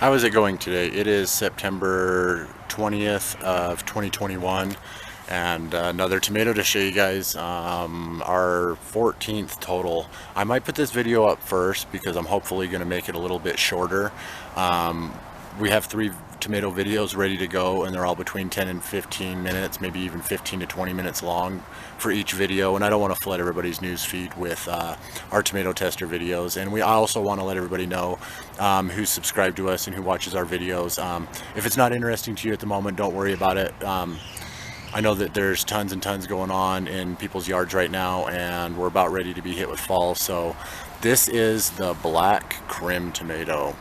How is it going today? It is September 20th of 2021 and another tomato to show you guys, our 14th total. I might put this video up first because I'm hopefully going to make it a little bit shorter. We have 3 tomato videos ready to go, and they're all between 10 and 15 minutes, maybe even 15 to 20 minutes long for each video. And I don't want to flood everybody's news feed with our tomato tester videos. And I also want to let everybody know who's subscribed to us and who watches our videos. If it's not interesting to you at the moment, don't worry about it. I know that there's tons and tons going on in people's yards right now, and we're about ready to be hit with fall. So this is the Black Krim tomato.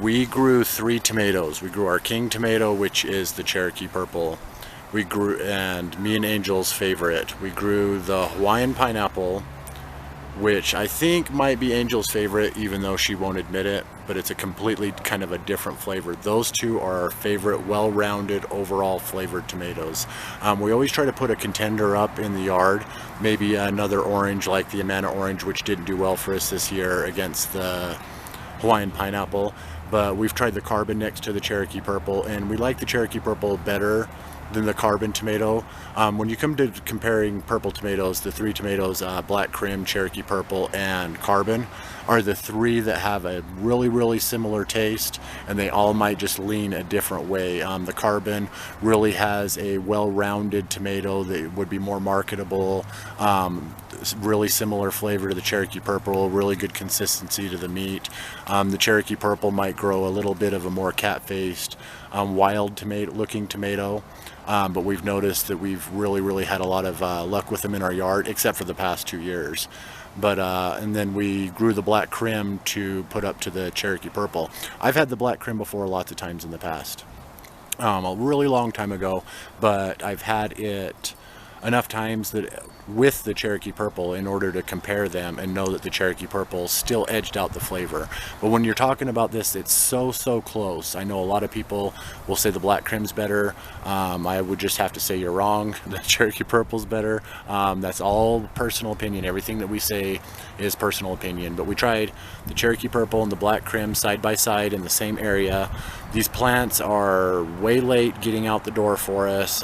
We grew 3 tomatoes. We grew our king tomato, which is the Cherokee purple. We grew, and me and Angel's favorite, we grew the Hawaiian pineapple, which I think might be Angel's favorite, even though she won't admit it, but it's a completely kind of a different flavor. Those 2 are our favorite, well-rounded, overall flavored tomatoes. We always try to put a contender up in the yard, maybe another orange like the Amana orange, which didn't do well for us this year against the Hawaiian pineapple. But we've tried the carbon next to the Cherokee purple, and we like the Cherokee purple better than the carbon tomato. When you come to comparing purple tomatoes, the 3 tomatoes, Black Krim, Cherokee purple, and carbon, are the 3 that have a really similar taste, and they all might just lean a different way. The carbon really has a well-rounded tomato that would be more marketable, really similar flavor to the Cherokee purple, really good consistency to the meat. The Cherokee purple might grow a little bit of a more cat-faced, wild tomato looking tomato. But we've noticed that we've really had a lot of luck with them in our yard, except for the past 2 years. But and then we grew the Black Krim to put up to the Cherokee purple. I've had the Black Krim before lots of times in the past, a really long time ago, but I've had it enough times that with the Cherokee purple in order to compare them and know that the Cherokee purple still edged out the flavor. But when you're talking about this, it's so close. I know a lot of people will say the Black Krim's better. I would just have to say you're wrong. The Cherokee purple's better. That's all personal opinion. Everything that we say is personal opinion. But we tried the Cherokee purple and the Black Krim side by side in the same area. These plants are way late getting out the door for us.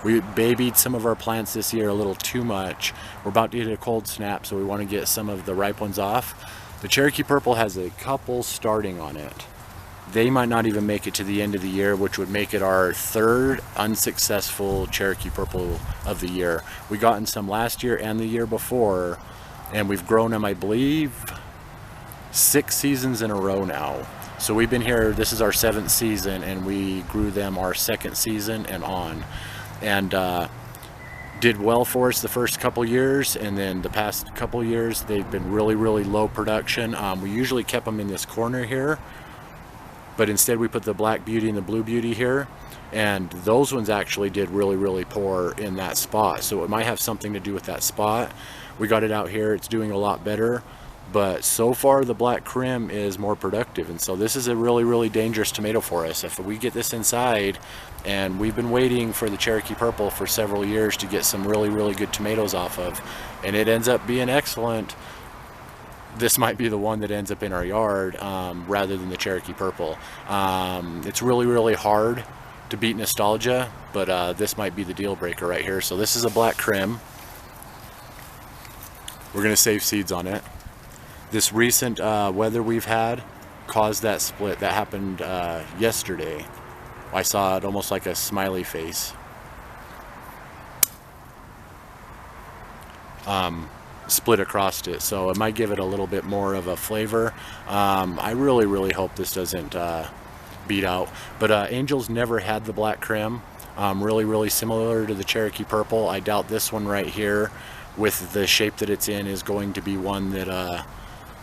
We babied some of our plants this year a little too much. We're about to hit a cold snap, so we want to get some of the ripe ones off. The Cherokee purple has a couple starting on it. They might not even make it to the end of the year, which would make it our 3rd unsuccessful Cherokee purple of the year. We gotten some last year and the year before, and we've grown them, I believe, 6 seasons in a row now. So we've been here, this is our 7th season, and we grew them our 2nd season and on. And did well for us the first couple years, and then the past couple years they've been really low production. We usually kept them in this corner here, but instead we put the Black Beauty and the Blue Beauty here, and those ones actually did really poor in that spot. So it might have something to do with that spot. We got it out here, it's doing a lot better. But so far the Black Krim is more productive, and so this is a really dangerous tomato for us. If we get this inside, and we've been waiting for the Cherokee purple for several years to get some really good tomatoes off of, and it ends up being excellent, this might be the one that ends up in our yard rather than the Cherokee purple. It's really hard to beat nostalgia, but this might be the deal breaker right here. So this is a Black Krim. We're gonna save seeds on it. This recent weather we've had caused that split. That happened yesterday. I saw it almost like a smiley face. Split across it, so it might give it a little bit more of a flavor. I really hope this doesn't beat out. But Angel's never had the Black Krim. Really similar to the Cherokee purple. I doubt this one right here, with the shape that it's in, is going to be one that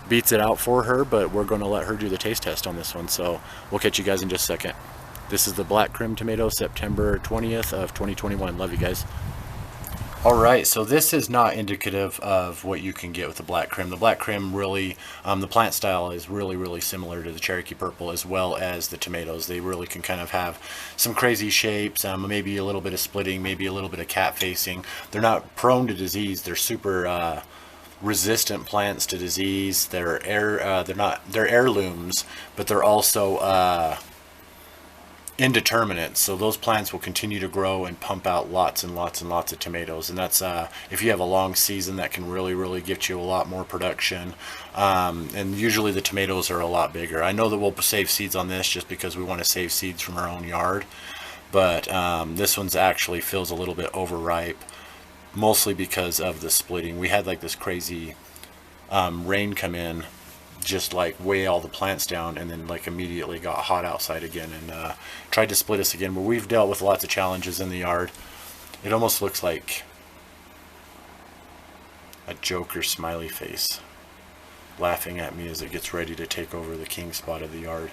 beats it out for her, but we're going to let her do the taste test on this one. So we'll catch you guys in just a second. This is the Black Krim tomato, September 20th of 2021. Love you guys. Alright, so this is not indicative of what you can get with the Black Krim. The Black Krim really, the plant style is really similar to the Cherokee purple as well as the tomatoes. They really can kind of have some crazy shapes, maybe a little bit of splitting, maybe a little bit of cat facing. They're not prone to disease. They're super resistant plants to disease. They're they're heirlooms, but they're also indeterminate. So those plants will continue to grow and pump out lots and lots and lots of tomatoes. And that's if you have a long season, that can really get you a lot more production. And usually the tomatoes are a lot bigger. I know that we'll save seeds on this just because we want to save seeds from our own yard. But this one's actually feels a little bit overripe, mostly because of the splitting. We had like this crazy rain come in, just like weigh all the plants down, and then like immediately got hot outside again and tried to split us again. But we've dealt with lots of challenges in the yard. It almost looks like a Joker smiley face laughing at me as it gets ready to take over the king spot of the yard.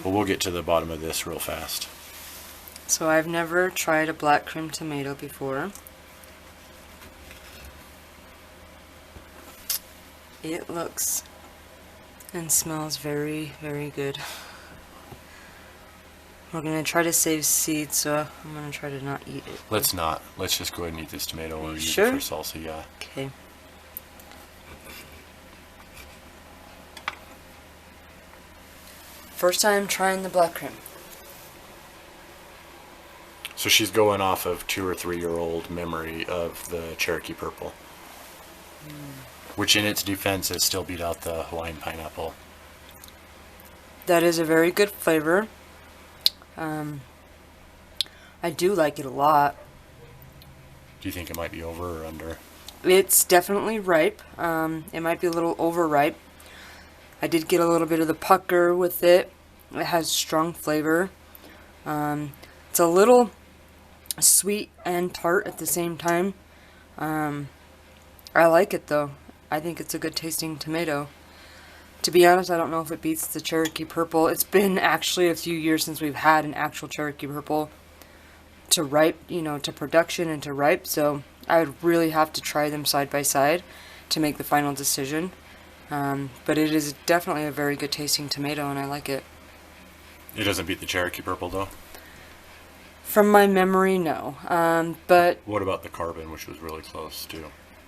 But we'll get to the bottom of this real fast. So I've never tried a Black Krim tomato before. It looks and smells very good. We're going to try to save seeds, so I'm going to try to not eat it. Let's not. Let's just go ahead and eat this tomato. We'll use Sure. it for salsa, yeah. Okay. First time trying the Black Krim. So she's going off of 2 or 3 year old memory of the Cherokee Purple, which in its defense has still beat out the Hawaiian Pineapple. That is a very good flavor. I do like it a lot. Do you think it might be over or under? It's definitely ripe. It might be a little overripe. I did get a little bit of the pucker with it. It has strong flavor. It's a little sweet and tart at the same time. I like it though. I think it's a good tasting tomato. To be honest, I don't know if it beats the Cherokee Purple. It's been actually a few years since we've had an actual Cherokee Purple to ripe, you know, to production and to ripe. So I would really have to try them side by side to make the final decision. But it is definitely a very good tasting tomato and I like it. It doesn't beat the Cherokee Purple though? From my memory, no. But What about the Carbon, which was really close too?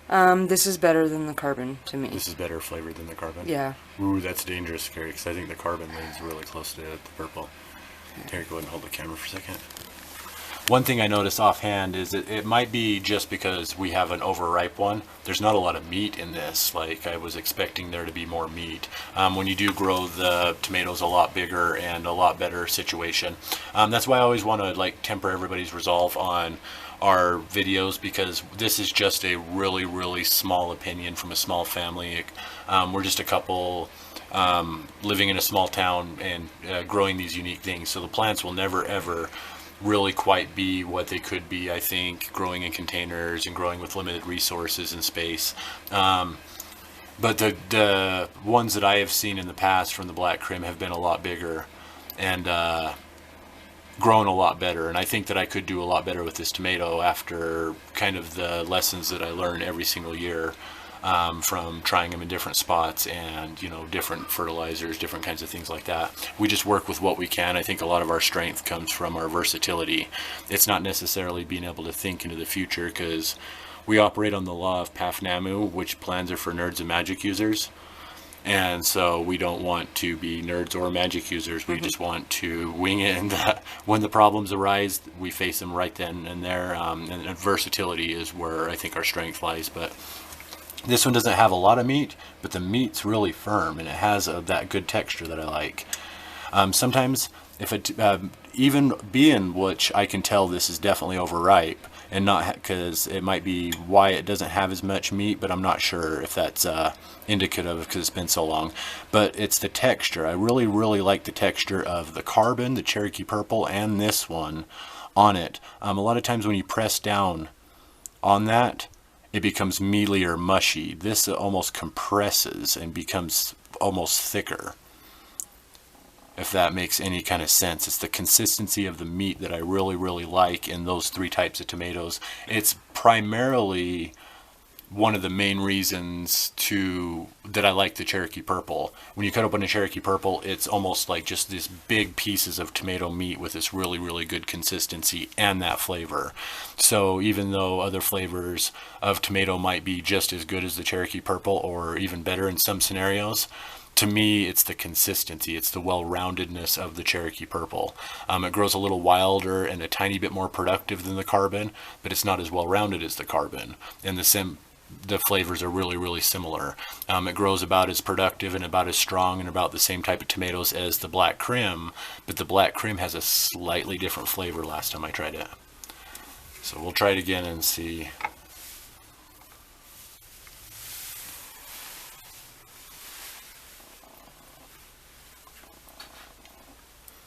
this is better than the Carbon to me. This is better flavored than the Carbon? Yeah. Ooh, that's dangerous, scary, because I think the Carbon lays really close to the Purple. Terry, go ahead and hold the camera for a second. One thing I noticed offhand is that it might be just because we have an overripe one. There's not a lot of meat in this. Like I was expecting there to be more meat. When you do grow the tomatoes a lot bigger and a lot better situation. That's why I always want to like temper everybody's resolve on our videos, because this is just a really small opinion from a small family. We're just a couple living in a small town and growing these unique things. So the plants will never ever really quite be what they could be, I think, growing in containers and growing with limited resources and space. But the ones that I have seen in the past from the Black Krim have been a lot bigger and grown a lot better. And I think that I could do a lot better with this tomato after kind of the lessons that I learn every single year from trying them in different spots and, you know, different fertilizers, different kinds of things like that. We just work with what we can. I think a lot of our strength comes from our versatility. It's not necessarily being able to think into the future, because we operate on the law of Pafnamu, which plans are for nerds and magic users. And so we don't want to be nerds or magic users. We just want to wing it, and when the problems arise, we face them right then and there. And versatility is where I think our strength lies. But this one doesn't have a lot of meat, but the meat's really firm, and it has that good texture that I like. Sometimes, if it even being which I can tell this is definitely overripe, and not because it might be why it doesn't have as much meat, but I'm not sure if that's indicative because it's been so long. But it's the texture. I really like the texture of the Carbon, the Cherokee Purple, and this one on it. A lot of times when you press down on that, it becomes mealy or mushy. This almost compresses and becomes almost thicker, if that makes any kind of sense. It's the consistency of the meat that I really like in those 3 types of tomatoes. It's primarily one of the main reasons that I like the Cherokee Purple. When you cut open a Cherokee Purple, it's almost like just these big pieces of tomato meat with this really, really good consistency and that flavor. So even though other flavors of tomato might be just as good as the Cherokee Purple or even better in some scenarios, to me, it's the consistency. It's the well-roundedness of the Cherokee Purple. It grows a little wilder and a tiny bit more productive than the Carbon, but it's not as well-rounded as the Carbon. And the flavors are really, really similar. It grows about as productive and about as strong and about the same type of tomatoes as the Black Krim, but the Black Krim has a slightly different flavor last time I tried it. So we'll try it again and see.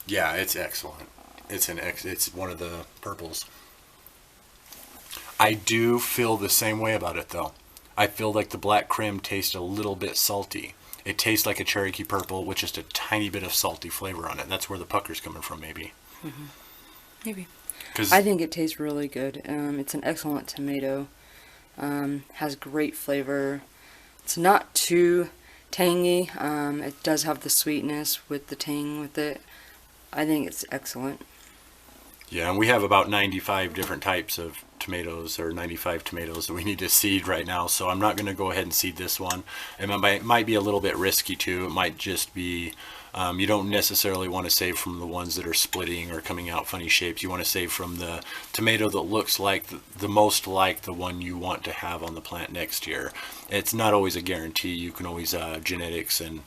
Yeah, it's excellent. It's one of the purples. I do feel the same way about it though. I feel like the Black Krim tastes a little bit salty. It tastes like a Cherokee Purple with just a tiny bit of salty flavor on it. That's where the pucker's coming from, maybe. Maybe. I think it tastes really good. It's an excellent tomato. Has great flavor. It's not too tangy. It does have the sweetness with the tang with it. I think it's excellent. Yeah, and we have about 95 different types of tomatoes, or 95 tomatoes that we need to seed right now, so I'm not going to go ahead and seed this one. It might be a little bit risky too. It might just be, you don't necessarily want to save from the ones that are splitting or coming out funny shapes. You want to save from the tomato that looks like the most like the one you want to have on the plant next year. It's not always a guarantee. You can always, genetics and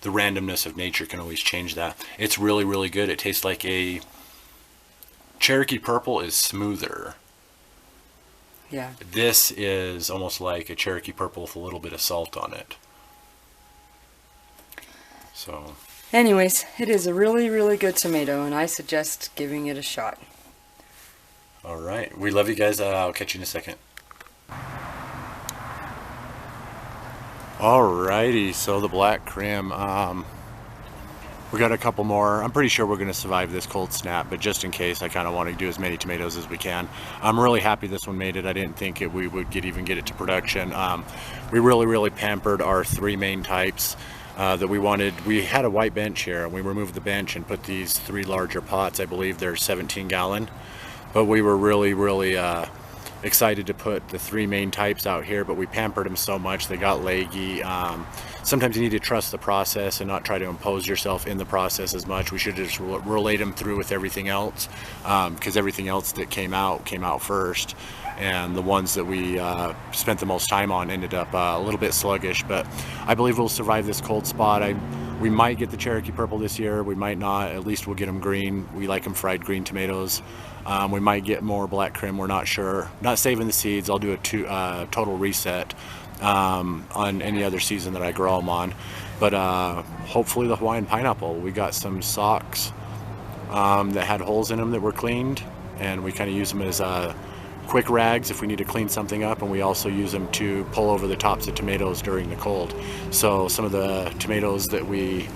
the randomness of nature can always change that. It's really, really good. It tastes like a Cherokee Purple is smoother. Yeah. This is almost like a Cherokee Purple with a little bit of salt on it. So. Anyways, it is a really, really good tomato, and I suggest giving it a shot. All right. We love you guys. I'll catch you in a second. Alrighty, so the Black Krim, we got a couple more. I'm pretty sure we're going to survive this cold snap, but just in case, I kind of want to do as many tomatoes as we can. I'm really happy this one made it. I didn't think we would even get it to production. We really pampered our three main types that we wanted. We had a white bench here, and we removed the bench and put these three larger pots. I believe they're 17-gallon, but we were really excited to put the three main types out here, but we pampered them so much they got leggy. Sometimes you need to trust the process and not try to impose yourself in the process as much. We should just relate them through with everything else, because everything else that came out first, and the ones that we spent the most time on ended up a little bit sluggish. But I believe we'll survive this cold spot. We might get the Cherokee Purple this year, we might not. At least we'll get them green. We like them fried green tomatoes. We might get more Black Krim, we're not sure. Not saving the seeds. I'll do a total reset on any other season that I grow them on. But hopefully the Hawaiian pineapple. We got some socks that had holes in them that were cleaned, and we kind of use them as quick rags if we need to clean something up, and we also use them to pull over the tops of tomatoes during the cold. So some of the tomatoes that we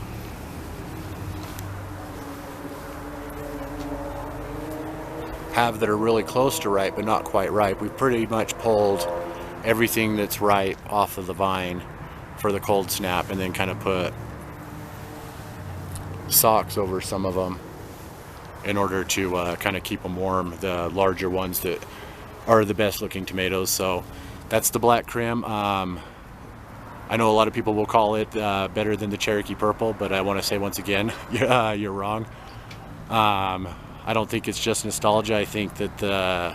have that are really close to ripe but not quite ripe, we've pretty much pulled everything that's ripe off of the vine for the cold snap, and then kind of put socks over some of them in order to kind of keep them warm, the larger ones that are the best looking tomatoes. So that's the Black Krim. I know a lot of people will call it better than the Cherokee Purple, but I want to say once again, you're wrong. I don't think it's just nostalgia. I think that the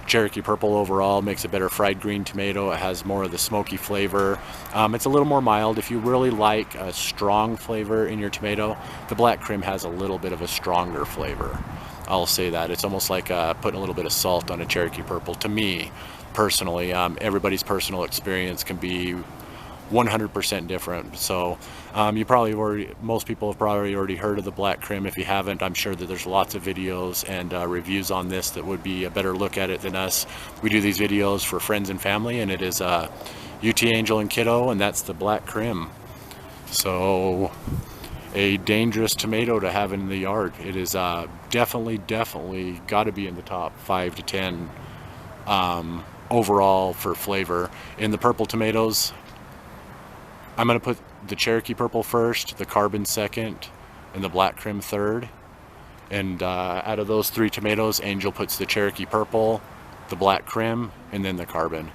Cherokee Purple overall makes a better fried green tomato. It has more of the smoky flavor. It's a little more mild. If you really like a strong flavor in your tomato, the Black Krim has a little bit of a stronger flavor. I'll say that. It's almost like putting a little bit of salt on a Cherokee Purple, to me personally. Everybody's personal experience can be 100% different. So most people have probably already heard of the Black Krim. If you haven't, I'm sure that there's lots of videos and reviews on this that would be a better look at it than us. We do these videos for friends and family, and it is UT Angel and Kiddo, and that's the Black Krim. So a dangerous tomato to have in the yard. It is definitely got to be in the top 5 to 10 overall for flavor. In the purple tomatoes, I'm going to put the Cherokee Purple first, the Carbon second, and the Black Krim third. And out of those 3 tomatoes, Angel puts the Cherokee Purple, the Black Krim, and then the Carbon.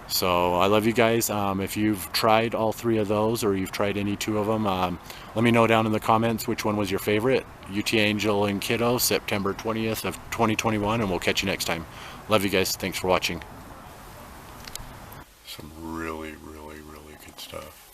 So I love you guys. If you've tried all 3 of those, or you've tried any 2 of them, let me know down in the comments which one was your favorite. UT Angel and Kiddo, September 20th of 2021, and we'll catch you next time. Love you guys. Thanks for watching. Some really, really, really good stuff.